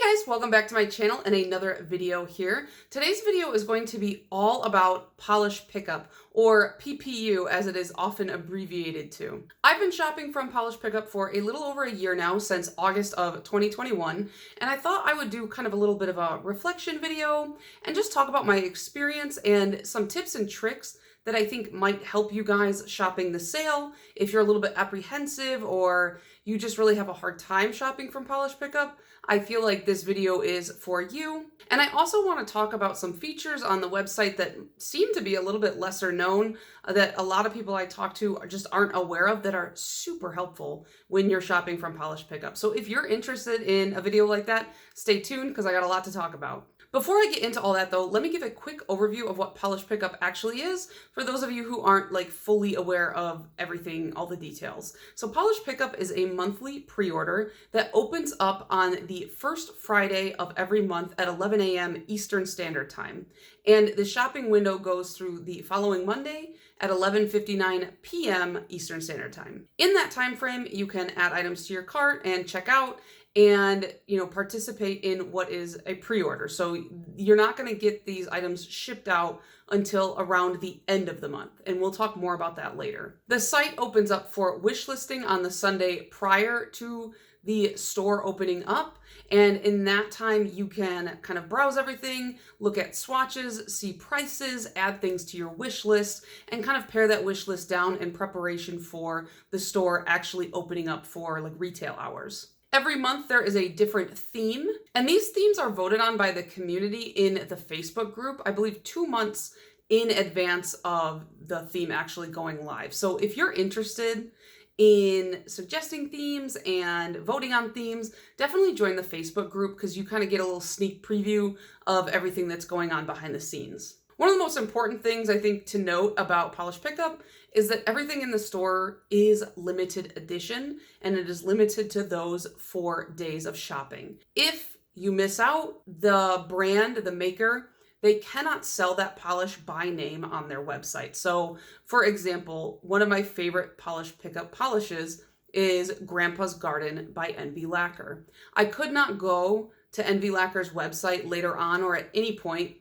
Hey guys, welcome back to my channel and another video here. Today's video is going to be all about Polish Pickup, or PPU as it is often abbreviated to. I've been shopping from Polish Pickup for a little over a year now, since August of 2021, and I thought I would do kind of a little bit of a reflection video and just talk about my experience and some tips and tricks that I think might help you guys shopping the sale if you're a little bit apprehensive or you just really have a hard time shopping from Polish Pickup. I feel like this video is for you. And I also want to talk about some features on the website that seem to be a little bit lesser known, that a lot of people I talk to just aren't aware of, that are super helpful when you're shopping from Polish Pickup. So if you're interested in a video like that, stay tuned because I got a lot to talk about. Before I get into all that though, let me give a quick overview of what Polish Pickup actually is for those of you who aren't fully aware of everything, all the details. So Polish Pickup is a monthly pre-order that opens up on the first Friday of every month at 11 a.m. Eastern Standard Time. And the shopping window goes through the following Monday at 11:59 p.m. Eastern Standard Time. In that time frame, you can add items to your cart and check out and participate in what is a pre-order. So you're not going to get these items shipped out until around the end of the month, and we'll talk more about that later. The site opens up for wish listing on the Sunday prior to the store opening up, and in that time you can kind of browse everything, look at swatches, see prices, add things to your wish list, and kind of pare that wish list down in preparation for the store actually opening up for retail hours. Every month there is a different theme, and these themes are voted on by the community in the Facebook group, I believe 2 months in advance of the theme actually going live. So if you're interested in suggesting themes and voting on themes, definitely join the Facebook group because you kind of get a little sneak preview of everything that's going on behind the scenes. One of the most important things I think to note about Polish Pickup is that everything in the store is limited edition, and it is limited to those 4 days of shopping. If you miss out, the brand, the maker, they cannot sell that polish by name on their website. So, for example, one of my favorite Polish Pickup polishes is Grandpa's Garden by NV Lacquer. I could not go to NV Lacquer's website later on or at any point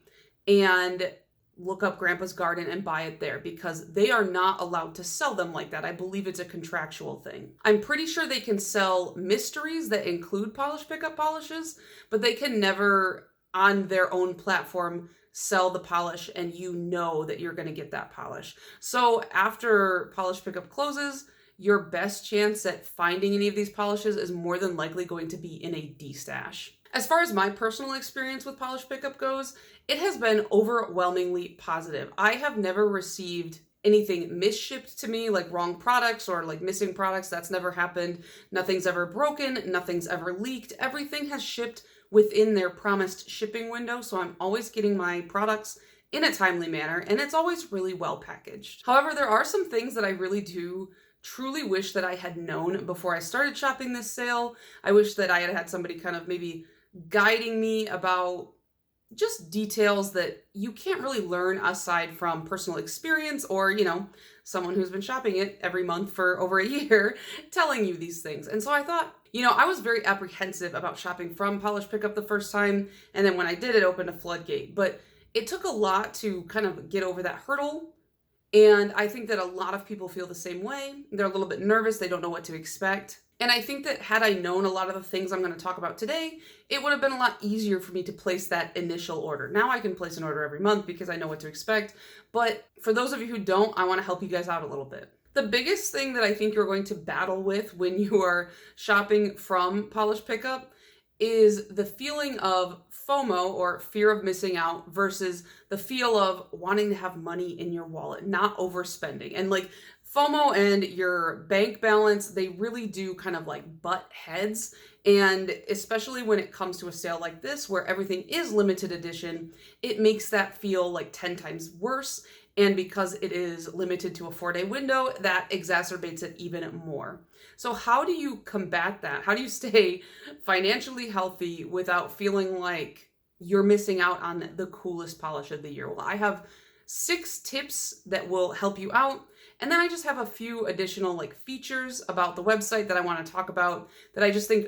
and look up Grandpa's Garden and buy it there because they are not allowed to sell them like that. I believe it's a contractual thing. I'm pretty sure they can sell mysteries that include Polish Pickup polishes, but they can never on their own platform sell the polish and you know that you're going to get that polish. So after Polish Pickup closes, your best chance at finding any of these polishes is more than likely going to be in a D-stash. As far as my personal experience with Polish Pickup goes, it has been overwhelmingly positive. I have never received anything misshipped to me, like wrong products or missing products. That's never happened. Nothing's ever broken. Nothing's ever leaked. Everything has shipped within their promised shipping window, so I'm always getting my products in a timely manner, and it's always really well packaged. However, there are some things that I really do truly wish that I had known before I started shopping this sale. I wish that I had had somebody kind of maybe guiding me about just details that you can't really learn aside from personal experience or, someone who's been shopping it every month for over a year telling you these things. And so I thought, I was very apprehensive about shopping from Polish Pickup the first time. And then when I did, it opened a floodgate. But it took a lot to kind of get over that hurdle. And I think that a lot of people feel the same way. They're a little bit nervous. They don't know what to expect. And I think that had I known a lot of the things I'm going to talk about today, it would have been a lot easier for me to place that initial order. Now I can place an order every month because I know what to expect. But for those of you who don't, I want to help you guys out a little bit. The biggest thing that I think you're going to battle with when you are shopping from Polish Pickup is the feeling of FOMO, or fear of missing out, versus the feel of wanting to have money in your wallet, not overspending. And FOMO and your bank balance, they really do kind of butt heads. And especially when it comes to a sale like this, where everything is limited edition, it makes that feel 10 times worse. And because it is limited to a 4-day window, that exacerbates it even more. So how do you combat that? How do you stay financially healthy without feeling like you're missing out on the coolest polish of the year? Well, I have 6 tips that will help you out. And then I just have a few additional features about the website that I want to talk about that I just think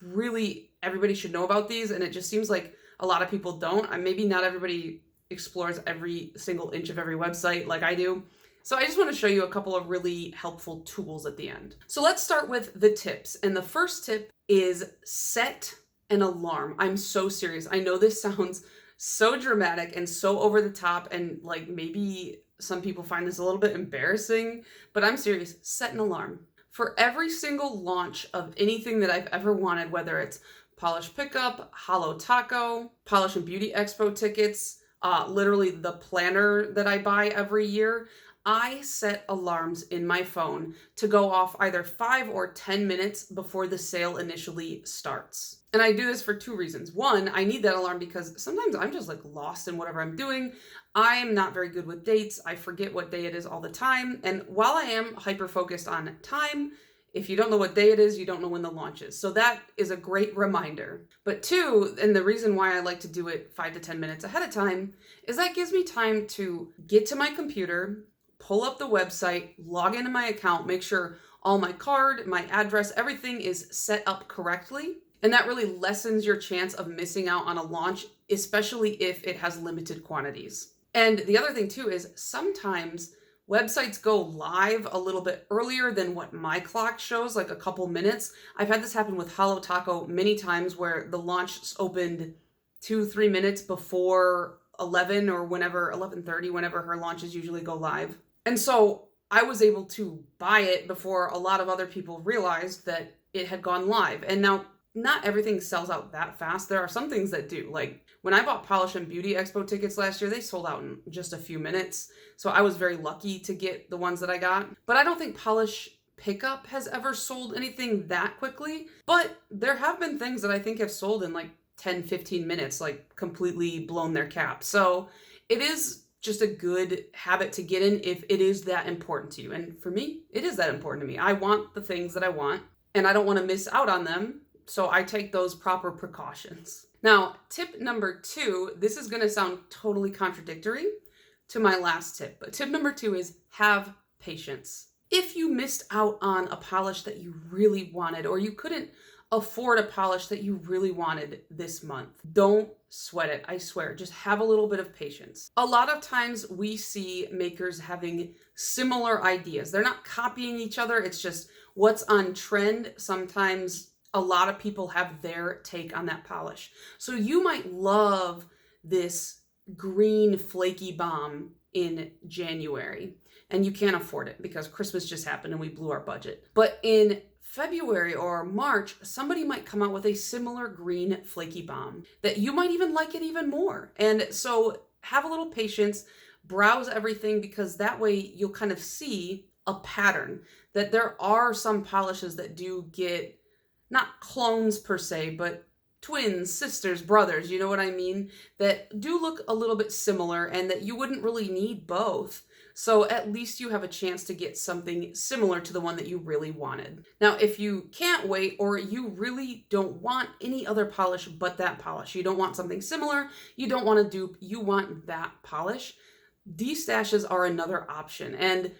really everybody should know about these, and it just seems like a lot of people don't. Maybe not everybody explores every single inch of every website like I do. So I just want to show you a couple of really helpful tools at the end. So let's start with the tips. And the first tip is set an alarm. I'm so serious. I know this sounds so dramatic and so over the top, and like maybe some people find this a little bit embarrassing, but I'm serious. Set an alarm. For every single launch of anything that I've ever wanted, whether it's Polish Pickup, Holo Taco, Polish and Beauty Expo tickets, literally the planner that I buy every year, I set alarms in my phone to go off either 5 or 10 minutes before the sale initially starts. And I do this for two reasons. One, I need that alarm because sometimes I'm just like lost in whatever I'm doing. I am not very good with dates. I forget what day it is all the time. And while I am hyper-focused on time, if you don't know what day it is, you don't know when the launch is. So that is a great reminder. But two, and the reason why I like to do it 5 to 10 minutes ahead of time, is that gives me time to get to my computer, pull up the website, log into my account, make sure all my card, my address, everything is set up correctly. And that really lessens your chance of missing out on a launch, especially if it has limited quantities. And the other thing too is sometimes websites go live a little bit earlier than what my clock shows, like a couple minutes. I've had this happen with Holo Taco many times where the launch opened 2-3 minutes before 11 or whenever, 11:30, whenever her launches usually go live. And so I was able to buy it before a lot of other people realized that it had gone live. And now not everything sells out that fast. There are some things that do. Like when I bought Polish and Beauty Expo tickets last year, they sold out in just a few minutes. So I was very lucky to get the ones that I got. But I don't think Polish Pickup has ever sold anything that quickly. But there have been things that I think have sold in like 10-15 minutes, like completely blown their cap. So it is just a good habit to get in if it is that important to you. And for me, it is that important to me. I want the things that I want and I don't want to miss out on them. So I take those proper precautions. Now, tip number 2, this is going to sound totally contradictory to my last tip, but tip number 2 is have patience. If you missed out on a polish that you really wanted, or you couldn't afford a polish that you really wanted this month, don't sweat it. I swear, just have a little bit of patience. A lot of times we see makers having similar ideas. They're not copying each other. It's just what's on trend. Sometimes a lot of people have their take on that polish. So you might love this green flaky balm in January and you can't afford it because Christmas just happened and we blew our budget. But in February or March, somebody might come out with a similar green flaky balm that you might even like it even more. And so have a little patience, browse everything, because that way you'll kind of see a pattern that there are some polishes that do get not clones per se, but twins, sisters, brothers, you know what I mean? That do look a little bit similar and that you wouldn't really need both. So at least you have a chance to get something similar to the one that you really wanted. Now, if you can't wait or you really don't want any other polish but that polish, you don't want something similar, you don't want to dupe, you want that polish, destashes are another option. And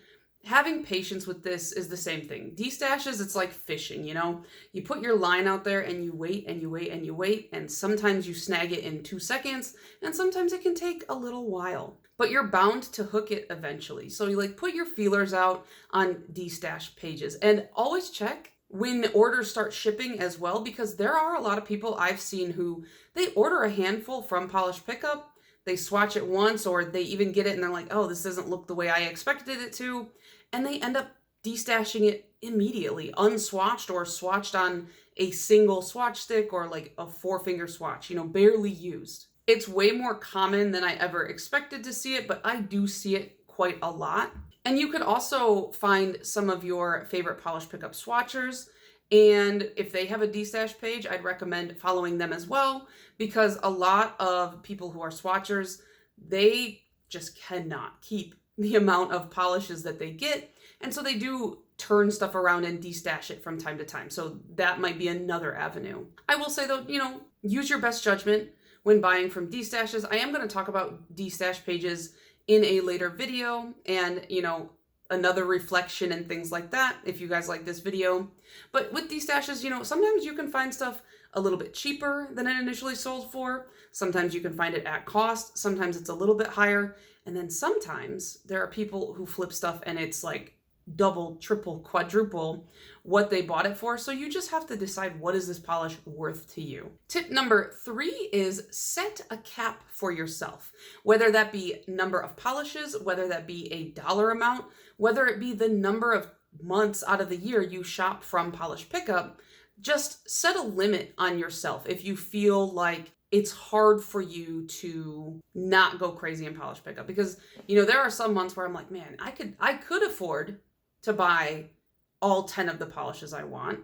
having patience with this is the same thing. Destashes, it's like fishing, you know? You put your line out there and you wait and you wait and you wait, and sometimes you snag it in 2 seconds, and sometimes it can take a little while. But you're bound to hook it eventually. So you put your feelers out on destash pages, and always check when orders start shipping as well, because there are a lot of people I've seen who they order a handful from Polish Pickup, they swatch it once, or they even get it and they're like, oh, this doesn't look the way I expected it to. And they end up destashing it immediately, unswatched or swatched on a single swatch stick or like a 4-finger swatch, you know, barely used. It's way more common than I ever expected to see it, but I do see it quite a lot. And you could also find some of your favorite Polish Pickup swatchers. And if they have a destash page, I'd recommend following them as well, because a lot of people who are swatchers, they just cannot keep the amount of polishes that they get. And so they do turn stuff around and destash it from time to time. So that might be another avenue. I will say though, you know, use your best judgment when buying from destashes. I am going to talk about destash pages in a later video and, you know, another reflection and things like that if you guys like this video. But with destashes, you know, sometimes you can find stuff a little bit cheaper than it initially sold for. Sometimes you can find it at cost. Sometimes it's a little bit higher. And then sometimes there are people who flip stuff and it's like double, triple, quadruple what they bought it for. So you just have to decide, what is this polish worth to you? Tip number 3 is set a cap for yourself, whether that be number of polishes, whether that be a dollar amount, whether it be the number of months out of the year you shop from Polish Pickup. Just set a limit on yourself if you feel like it's hard for you to not go crazy in Polish Pickup. Because, there are some months where I'm like, man, I could afford to buy all 10 of the polishes I want,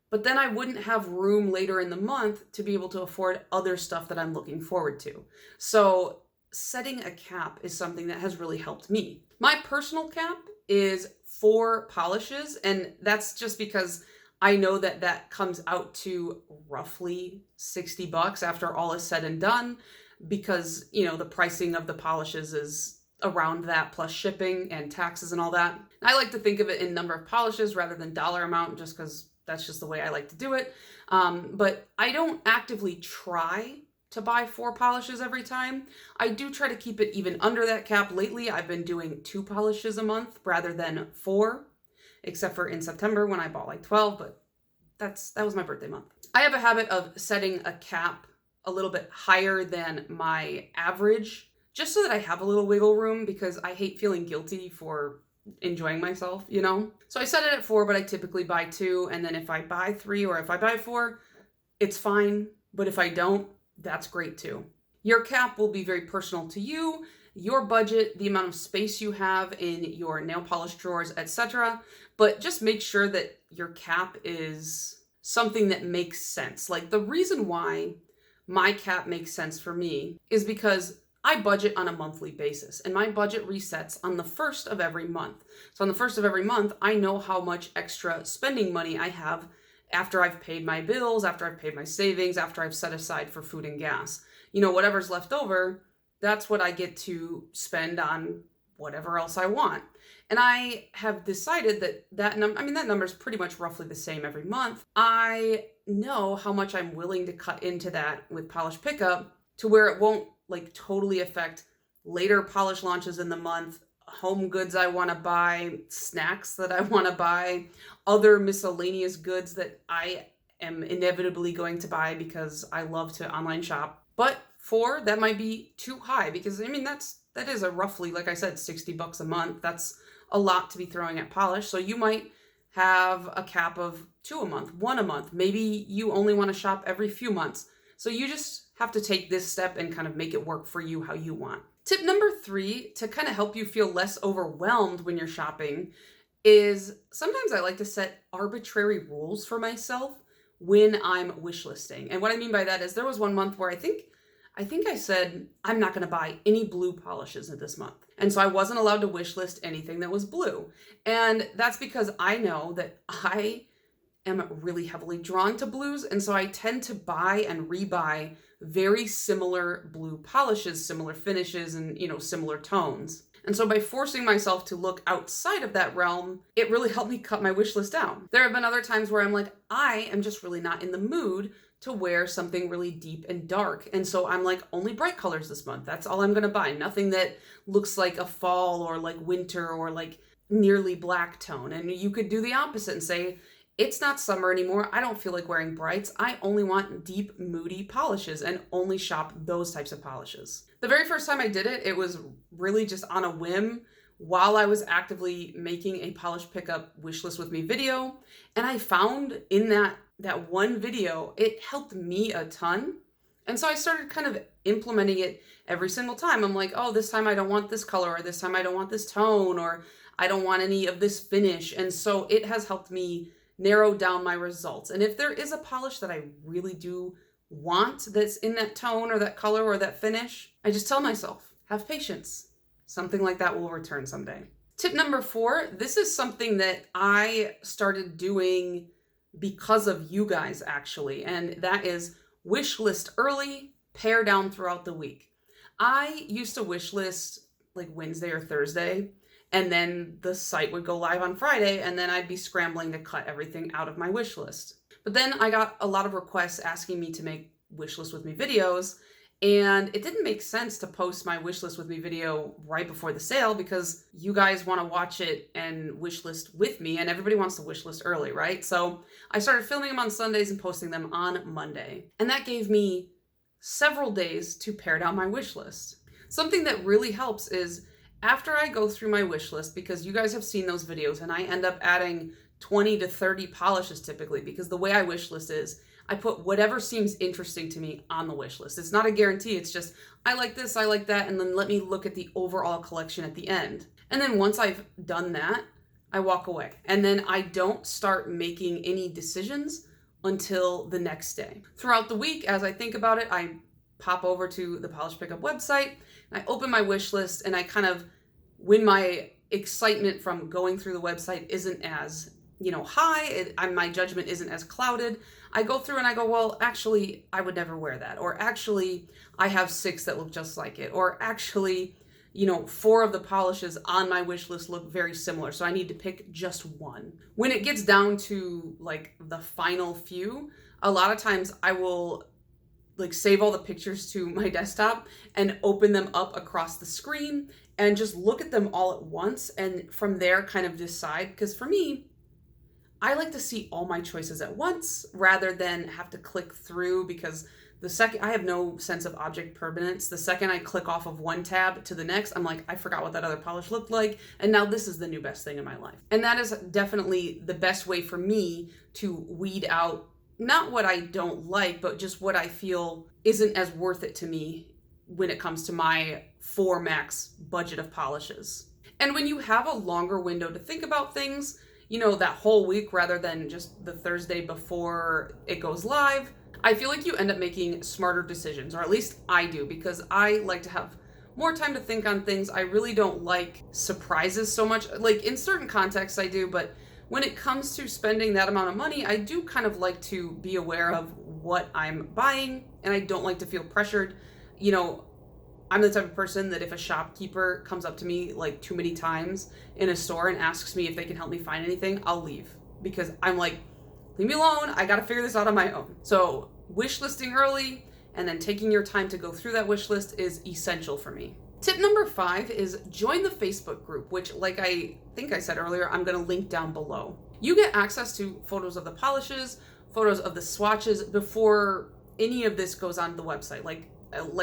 but then I wouldn't have room later in the month to be able to afford other stuff that I'm looking forward to. So setting a cap is something that has really helped me. My personal cap is 4 polishes, and that's just because I know that that comes out to roughly $60 after all is said and done, because, the pricing of the polishes is around that, plus shipping and taxes and all that. I like to think of it in number of polishes rather than dollar amount, just because that's just the way I like to do it. But I don't actively try to buy 4 polishes every time. I do try to keep it even under that cap. Lately, I've been doing 2 polishes a month rather than 4, except for in September when I bought like 12, but that was my birthday month. I have a habit of setting a cap a little bit higher than my average, just so that I have a little wiggle room, because I hate feeling guilty for enjoying myself, So I set it at 4, but I typically buy 2. And then if I buy 3 or if I buy 4, it's fine. But if I don't, that's great too. Your cap will be very personal to you, your budget, the amount of space you have in your nail polish drawers, etc. But just make sure that your cap is something that makes sense. Like, the reason why my cap makes sense for me is because I budget on a monthly basis, and my budget resets on the 1st of every month. So on the 1st of every month, I know how much extra spending money I have after I've paid my bills, after I've paid my savings, after I've set aside for food and gas. Whatever's left over, that's what I get to spend on whatever else I want. And I have decided that number is pretty much roughly the same every month. I know how much I'm willing to cut into that with Polish Pickup to where it won't totally affect later polish launches in the month, home goods I want to buy, snacks that I want to buy, other miscellaneous goods that I am inevitably going to buy because I love to online shop. But 4, that might be too high, because that is a roughly, like I said, $60 a month. That's a lot to be throwing at polish. So you might have a cap of 2 a month, 1 a month. Maybe you only want to shop every few months. So you just have to take this step and kind of make it work for you how you want. Tip number 3, to kind of help you feel less overwhelmed when you're shopping, is sometimes I like to set arbitrary rules for myself when I'm wish listing. And what I mean by that is, there was one month where I think I said, I'm not going to buy any blue polishes in this month. And so I wasn't allowed to wish list anything that was blue. And that's because I know that I am really heavily drawn to blues. And so I tend to buy and rebuy very similar blue polishes, similar finishes, and, similar tones. And so by forcing myself to look outside of that realm, it really helped me cut my wish list down. There have been other times where I'm like, I am just really not in the mood to wear something really deep and dark. And so I'm like, only bright colors this month. That's all I'm going to buy. Nothing that looks like a fall or like winter or like nearly black tone. And you could do the opposite and say, it's not summer anymore. I don't feel like wearing brights. I only want deep, moody polishes, and only shop those types of polishes. The very first time I did it, it was really just on a whim while I was actively making a Polish Pickup wish list with me video. And I found in that one video, it helped me a ton. And so I started kind of implementing it every single time. I'm like, oh, this time I don't want this color, or this time I don't want this tone, or I don't want any of this finish. And so it has helped me narrow down my results. And if there is a polish that I really do want that's in that tone or that color or that finish, I just tell myself, have patience. Something like that will return someday. Tip number 4, this is something that I started doing because of you guys, actually, and that is wish list early, pare down throughout the week. I used to wish list like Wednesday or Thursday, and then the site would go live on Friday, and then I'd be scrambling to cut everything out of my wish list. But then I got a lot of requests asking me to make wish list with me videos, and it didn't make sense to post my wish list with me video right before the sale because you guys want to watch it and wish list with me, and everybody wants to wish list early, right? So I started filming them on Sundays and posting them on Monday. And that gave me several days to pare down my wish list. Something that really helps is after I go through my wish list, because you guys have seen those videos and I end up adding 20 to 30 polishes typically, because the way I wish list is I put whatever seems interesting to me on the wish list. It's not a guarantee. It's just, I like this, I like that, and then let me look at the overall collection at the end. And then once I've done that, I walk away. And then I don't start making any decisions until the next day. Throughout the week, as I think about it, I pop over to the Polish Pickup website, and I open my wish list, and I kind of, when my excitement from going through the website isn't as high, my judgment isn't as clouded, I go through and I go, well, actually, I would never wear that. Or actually, I have 6 that look just like it. Or actually, 4 of the polishes on my wish list look very similar, so I need to pick just one. When it gets down to like the final few, a lot of times I will save all the pictures to my desktop and open them up across the screen and just look at them all at once, and from there kind of decide, because for me, I like to see all my choices at once rather than have to click through, because the second I have no sense of object permanence. The second I click off of one tab to the next, I'm like, I forgot what that other polish looked like, and now this is the new best thing in my life. And that is definitely the best way for me to weed out not what I don't like, but just what I feel isn't as worth it to me when it comes to my 4 max budget of polishes. And when you have a longer window to think about things, that whole week rather than just the Thursday before it goes live, I feel like you end up making smarter decisions, or at least I do, because I like to have more time to think on things. I really don't like surprises so much. Like in certain contexts I do, but when it comes to spending that amount of money, I do kind of like to be aware of what I'm buying, and I don't like to feel pressured. I'm the type of person that if a shopkeeper comes up to me like too many times in a store and asks me if they can help me find anything, I'll leave, because I'm like, leave me alone. I got to figure this out on my own. So wish listing early and then taking your time to go through that wish list is essential for me. Tip number 5 is join the Facebook group, which, like I think I said earlier, I'm going to link down below. You get access to photos of the polishes, photos of the swatches before any of this goes on the website, like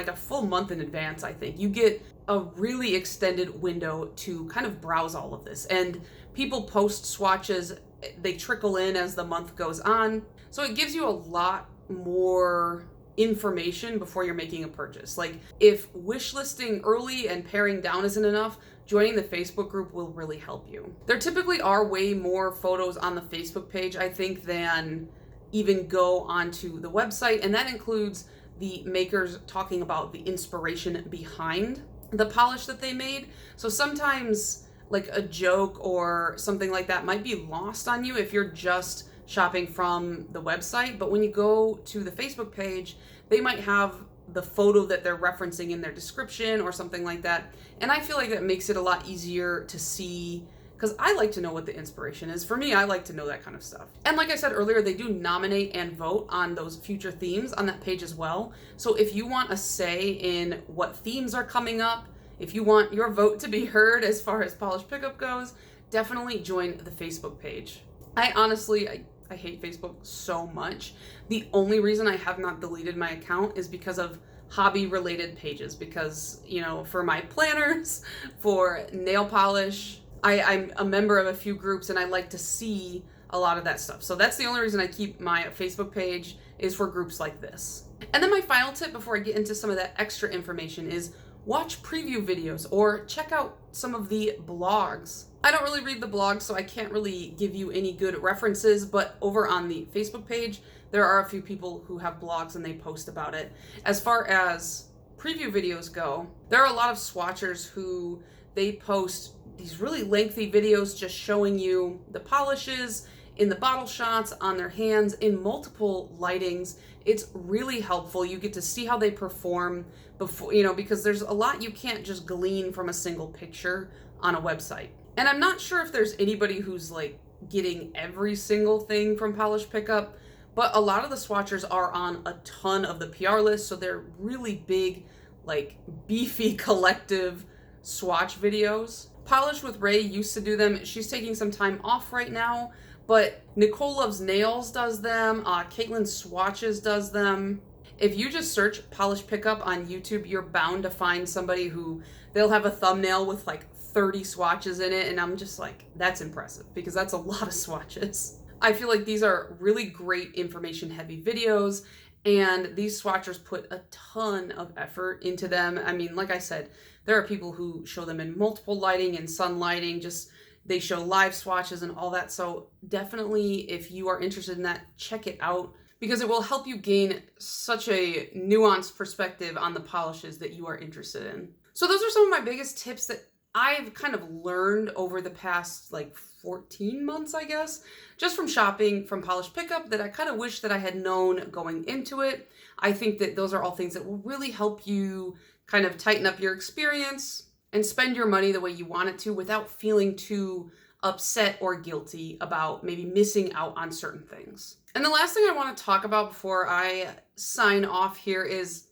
a full month in advance. I think you get a really extended window to kind of browse all of this, and people post swatches, they trickle in as the month goes on, so it gives you a lot more information before you're making a purchase. Like if wish listing early and paring down isn't enough, joining the Facebook group will really help you. There typically are way more photos on the Facebook page, I think, than even go onto the website, and that includes the makers talking about the inspiration behind the polish that they made. So sometimes like a joke or something like that might be lost on you if you're just shopping from the website, but when you go to the Facebook page, they might have the photo that they're referencing in their description or something like that. And I feel like that makes it a lot easier to see, because I like to know what the inspiration is. For me, I like to know that kind of stuff. And like I said earlier, they do nominate and vote on those future themes on that page as well. So if you want a say in what themes are coming up, if you want your vote to be heard as far as Polish Pickup goes, definitely join the Facebook page. I honestly hate Facebook so much. The only reason I have not deleted my account is because of hobby related pages, because, for my planners, for nail polish, I'm a member of a few groups and I like to see a lot of that stuff. So that's the only reason I keep my Facebook page, is for groups like this. And then my final tip before I get into some of that extra information is watch preview videos or check out some of the blogs. I don't really read the blogs, so I can't really give you any good references, but over on the Facebook page, there are a few people who have blogs and they post about it. As far as preview videos go, there are a lot of swatchers who they post these really lengthy videos just showing you the polishes in the bottle shots, on their hands, in multiple lightings. It's really helpful. You get to see how they perform before, because there's a lot you can't just glean from a single picture on a website. And I'm not sure if there's anybody who's like getting every single thing from Polish Pickup, but a lot of the swatchers are on a ton of the PR list, so they're really big, like beefy collective swatch videos. Polish with Ray used to do them. She's taking some time off right now, but Nicole Loves Nails does them. Caitlin Swatches does them. If you just search Polish Pickup on YouTube, you're bound to find somebody who they'll have a thumbnail with like 30 swatches in it, and I'm just like, that's impressive because that's a lot of swatches. I feel like these are really great information heavy videos, and these swatchers put a ton of effort into them. I mean, like I said, there are people who show them in multiple lighting and sun lighting, just they show live swatches and all that. So definitely, if you are interested in that, check it out because it will help you gain such a nuanced perspective on the polishes that you are interested in. So those are some of my biggest tips that I've kind of learned over the past like 14 months, I guess, just from shopping from Polish Pickup that I kind of wish that I had known going into it. I think that those are all things that will really help you kind of tighten up your experience and spend your money the way you want it to without feeling too upset or guilty about maybe missing out on certain things. And the last thing I want to talk about before I sign off here is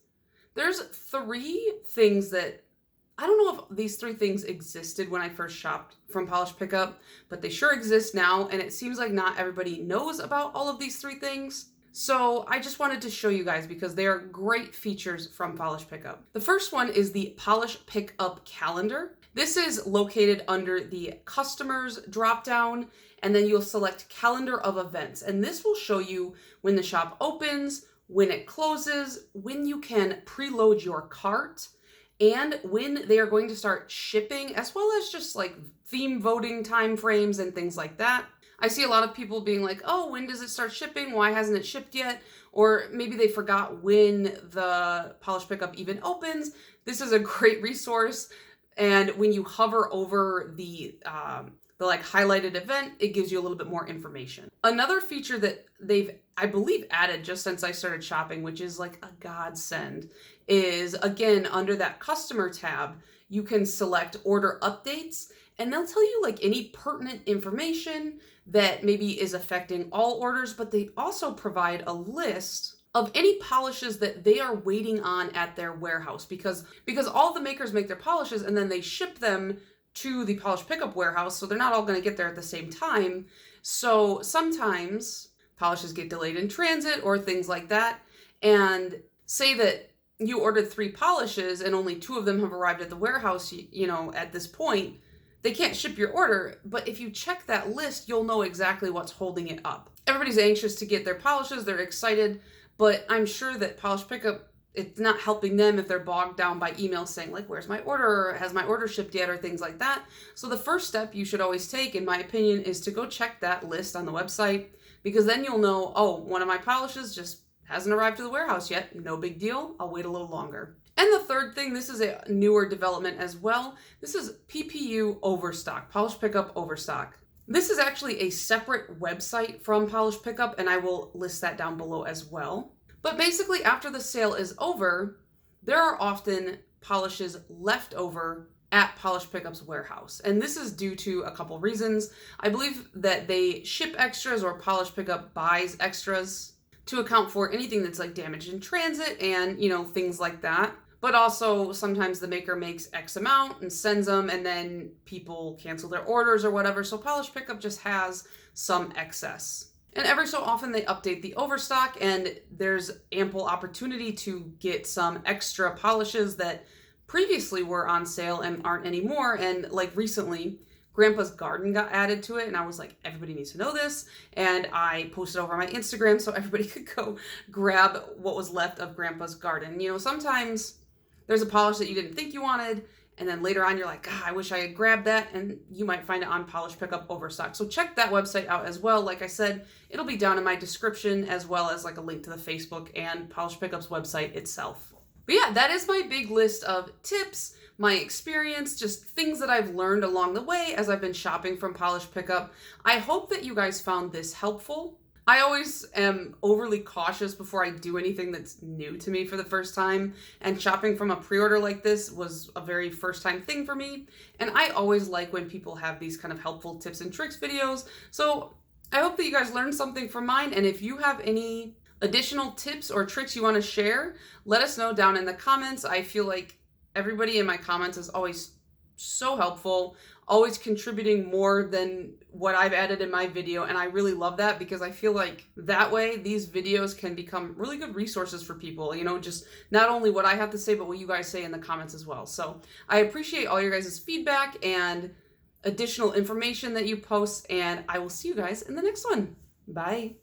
there's 3 things that I don't know if these 3 things existed when I first shopped from Polish Pickup, but they sure exist now, and it seems like not everybody knows about all of these 3 things. So I just wanted to show you guys because they are great features from Polish Pickup. The first one is the Polish Pickup calendar. This is located under the customers dropdown, and then you'll select calendar of events. And this will show you when the shop opens, when it closes, when you can preload your cart, and when they are going to start shipping, as well as just like theme voting time frames and things like that. I see a lot of people being like, oh, when does it start shipping? Why hasn't it shipped yet? Or maybe they forgot when the Polish Pickup even opens. This is a great resource. And when you hover over the like highlighted event, it gives you a little bit more information. Another feature that they've, I believe, added just since I started shopping, which is like a godsend, is again, under that customer tab, you can select order updates, and they'll tell you like any pertinent information that maybe is affecting all orders, but they also provide a list of any polishes that they are waiting on at their warehouse because all the makers make their polishes and then they ship them to the Polish Pickup warehouse, so they're not all going to get there at the same time. So sometimes polishes get delayed in transit or things like that, and say that you ordered 3 polishes and only 2 of them have arrived at the warehouse, you know, at this point, they can't ship your order, but if you check that list, you'll know exactly what's holding it up. Everybody's anxious to get their polishes, they're excited, but I'm sure that Polish Pickup, it's not helping them if they're bogged down by emails saying like, where's my order? Or has my order shipped yet? Or things like that. So the first step you should always take, in my opinion, is to go check that list on the website, because then you'll know, oh, one of my polishes just hasn't arrived to the warehouse yet. No big deal. I'll wait a little longer. And the third thing, this is a newer development as well. This is PPU Overstock, Polish Pickup Overstock. This is actually a separate website from Polish Pickup, and I will list that down below as well. But basically, after the sale is over, there are often polishes left over at Polish Pickup's warehouse. And this is due to a couple reasons. I believe that they ship extras, or Polish Pickup buys extras to account for anything that's like damaged in transit and, you know, things like that. But also sometimes the maker makes X amount and sends them, and then people cancel their orders or whatever. So Polish Pickup just has some excess. And every so often they update the overstock, and there's ample opportunity to get some extra polishes that previously were on sale and aren't anymore. And like recently, Grandpa's Garden got added to it, and I was like, everybody needs to know this. And I posted over on my Instagram so everybody could go grab what was left of Grandpa's Garden. You know, sometimes there's a polish that you didn't think you wanted, and then later on you're like, I wish I had grabbed that, and you might find it on Polish Pickup Overstock. So check that website out as well. Like I said, it'll be down in my description, as well as like a link to the Facebook and Polish Pickup's website itself. But yeah, that is my big list of tips, my experience, just things that I've learned along the way as I've been shopping from Polish Pickup. I hope that you guys found this helpful. I always am overly cautious before I do anything that's new to me for the first time, and shopping from a pre-order like this was a very first time thing for me, and I always like when people have these kind of helpful tips and tricks videos. So I hope that you guys learned something from mine, and if you have any additional tips or tricks you want to share, let us know down in the comments. I feel like everybody in my comments is always so helpful, always contributing more than what I've added in my video, and I really love that because I feel like that way these videos can become really good resources for people, you know, just not only what I have to say, but what you guys say in the comments as well. So I appreciate all your guys' feedback and additional information that you post, and I will see you guys in the next one. Bye.